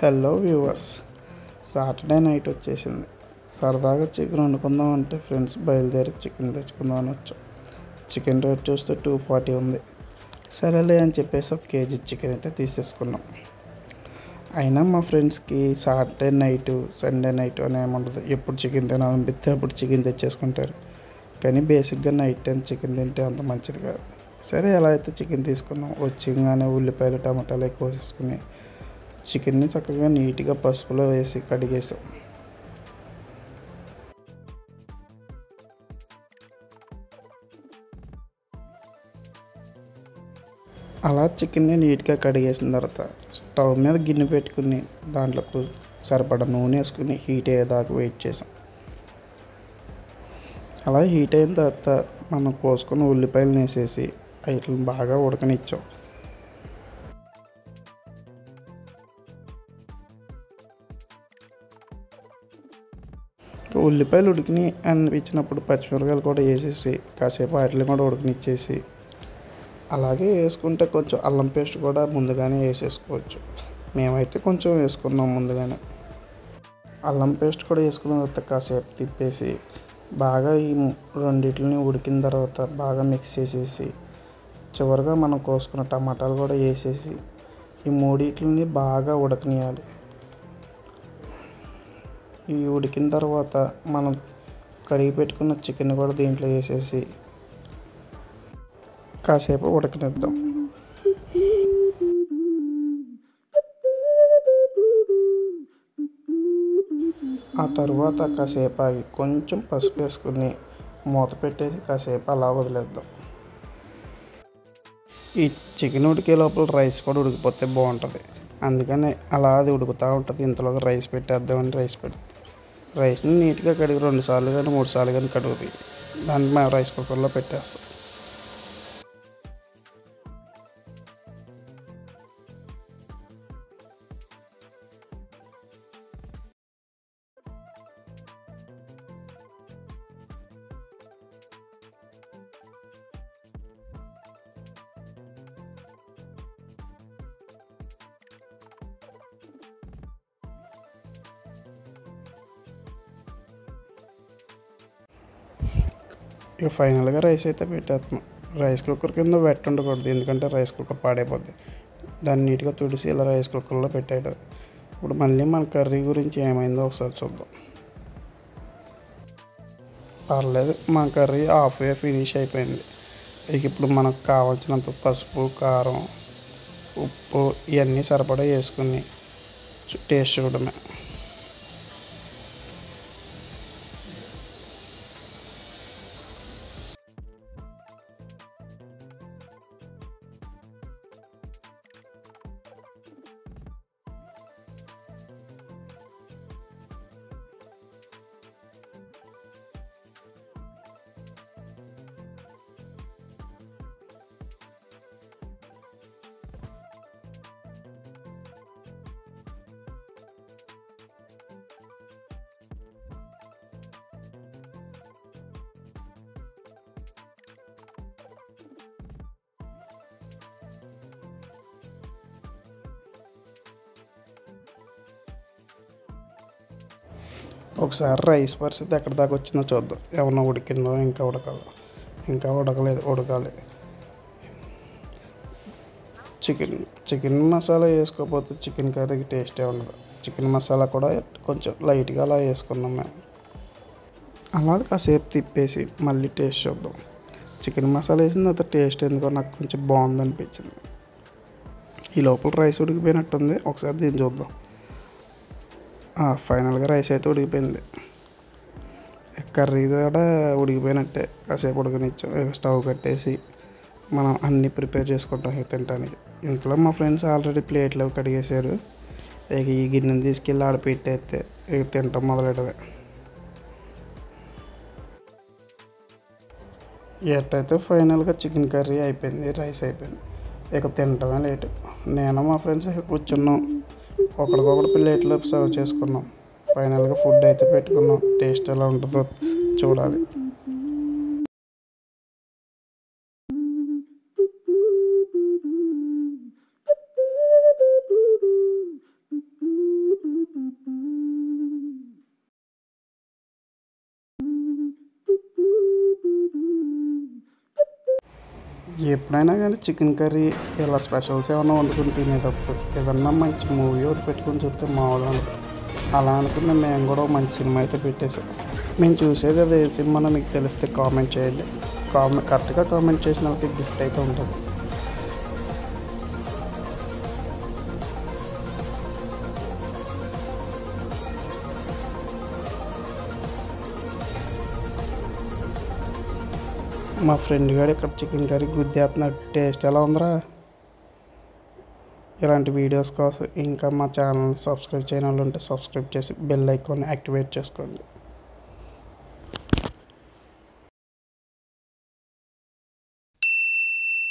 Hello viewers, Saturday night వచ్చేసింది. సరదాగా chicken వండుకుందాం అంటే ఫ్రెండ్స్ బయలుదేరి చికెన్ తెచ్చుకుందాం అని వచ్చాం. చికెన్ రేట్ చూస్తే 240 ఉంది. సరేలే అని చెప్పేసి ఒక కేజీ చికెన్ అయితే తీసేసుకున్నాం. అయినా మా ఫ్రెండ్స్కి సాటర్డే నైటు సండే నైటు అని ఏముండదు. ఎప్పుడు చికెన్ తినాలనిపిస్తే అప్పుడు చికెన్ తెచ్చేసుకుంటారు. కానీ బేసిక్గా నైట్ టైం చికెన్ తింటే అంత మంచిది కాదు. సరే ఎలా అయితే చికెన్ తీసుకున్నాం. వచ్చిగానే ఉల్లిపాయలు టమాటాలు ఎక్కువ వేసుకుని చికెన్ని చక్కగా నీట్గా పసుపులో వేసి కడిగేసాం. అలా చికెన్ని నీట్గా కడిగేసిన తర్వాత స్టవ్ మీద గిన్నె పెట్టుకుని దాంట్లోకి సరిపడా నూనె వేసుకుని హీట్ అయ్యేదాకా వెయిట్ చేసాం. అలా హీట్ అయిన తర్వాత మనం కోసుకున్న ఉల్లిపాయలను వేసేసి వీటిని బాగా ఉడకనిచ్చాం. ఉల్లిపాయలు ఉడికిని అనిపించినప్పుడు పచ్చిమిరపకాయలు కూడా వేసేసి కాసేపు వాటిని కూడా ఉడకనిచ్చేసి, అలాగే వేసుకుంటే కొంచెం అల్లం పేస్ట్ కూడా ముందుగానే వేసేసుకోవచ్చు. మేమైతే కొంచెం వేసుకున్నాం ముందుగానే. అల్లం పేస్ట్ కూడా వేసుకున్న తర్వాత కాసేపు తిప్పేసి బాగా ఈ రెండింటిని ఉడికిన తర్వాత బాగా మిక్స్ చేసేసి చివరిగా మనం కోసుకున్న టమాటాలు కూడా వేసేసి ఈ మూడింటిని బాగా ఉడకనియాలి. ఈ ఉడికిన తర్వాత మనం కడిగి పెట్టుకున్న చికెన్ కూడా దీంట్లో వేసేసి కాసేపు ఉడకనిద్దాం. ఆ తర్వాత కాసేపు ఆగి కొంచెం పసుపు వేసుకుని మూత పెట్టేసి కాసేపు అలా వదిలేద్దాం. ఈ చికెన్ ఉడికే లోపల రైస్ కూడా ఉడికిపోతే బాగుంటుంది. అందుకని అలా అది ఉడుకుతూ ఉంటుంది. ఇంతలోకి రైస్ పెట్టేద్దామని రైస్ని నీట్గా కడిగి 2 సార్లు కానీ 3 సార్లు కానీ కడుగుతాయి. దాన్ని మేము రైస్ కుక్కర్లో పెట్టేస్తాం. ఇక ఫైనల్గా రైస్ అయితే పెట్టేస్తున్నాం. రైస్ కుక్కర్ కింద వెట్ ఉండకూడదు, ఎందుకంటే రైస్ కుక్కర్ పాడైపోద్ది. దాన్ని నీట్గా తుడిసి ఇలా రైస్ కుక్కర్లో పెట్టేయడం. ఇప్పుడు మళ్ళీ మన కర్రీ గురించి ఏమైందో ఒకసారి చూద్దాం. పర్లేదు, మా కర్రీ హాఫ్ వే ఫినిష్ అయిపోయింది. ఇక ఇప్పుడు మనకు కావాల్సినంత పసుపు, కారం, ఉప్పు ఇవన్నీ సరిపడా వేసుకుని టేస్ట్ చూడమే. ఒకసారి రైస్ పరిస్థితి ఎక్కడి దాకా వచ్చిందో చూద్దాం. ఏమన్నా ఉడికిందో ఇంకా ఉడకలేదు, ఉడకాలి. చికెన్ మసాలా వేసుకోకపోతే చికెన్ కర్రీకి టేస్టే ఉండదు. చికెన్ మసాలా కూడా కొంచెం లైట్గా అలా వేసుకున్నాం మేము. అలా కాసేపు తిప్పేసి మళ్ళీ టేస్ట్ చూద్దాం. చికెన్ మసాలా వేసిన తర్వాత టేస్ట్ ఎందుకో నాకు కొంచెం బాగుంది అనిపించింది. ఈ లోపల రైస్ ఉడికిపోయినట్టుంది. ఒకసారి దీన్ని చూద్దాం. ఫైనల్గా రైస్ అయితే ఉడికిపోయింది. కర్రీ కూడా ఉడికిపోయినట్టే. కాసేపు ఉడకనిచ్చాం. స్టవ్ కట్టేసి మనం అన్నీ ప్రిపేర్ చేసుకుంటాం తినడానికి. ఇంట్లో మా ఫ్రెండ్స్ ఆల్రెడీ ప్లేట్లు కడిగేశారు. ఇక ఈ గిన్నెని తీసుకెళ్ళి ఆడ పెట్టేస్తే ఇక తింటాం మొదలెడవే. ఎట్టయితే ఫైనల్గా చికెన్ కర్రీ అయిపోయింది, రైస్ అయిపోయింది. ఇక తినటమే లేటు. నేను మా ఫ్రెండ్స్ ఇక కూర్చున్నాం. ఒకరికొకరు ప్లేట్లో సర్వ్ చేసుకున్నాం. ఫైనల్గా ఫుడ్ అయితే పెట్టుకున్నాం. టేస్ట్ ఎలా ఉంటుందో చూడాలి. ఎప్పుడైనా కానీ చికెన్ కర్రీ ఇలా స్పెషల్స్ ఏమైనా వండుకొని తినేటప్పుడు ఏదన్నా మంచి మూవీ ఒకటి పెట్టుకొని చూస్తే మామూలుగా ఉంటుంది. అలా అనుకున్న మేము కూడా ఒక మంచి సినిమా అయితే పెట్టేసాం. మేము చూసేది అది ఏ సినిమానో మీకు తెలిస్తే కామెంట్ చేయండి. కరెక్ట్గా కామెంట్ చేసిన వాళ్ళకి గిఫ్ట్ అయితే ఉంటుంది. మా ఫ్రెండ్ గారు ఇక్కడ చికెన్ కర్రీ గుద్దేస్తున్నాడు. టేస్ట్ ఎలా ఉందిరా? ఇలాంటి వీడియోస్ కోసం ఇంకా మా ఛానల్ సబ్స్క్రైబ్ చేయని వాళ్ళు ఉంటే సబ్స్క్రైబ్ చేసి బెల్ ఐకాన్ యాక్టివేట్ చేసుకోండి.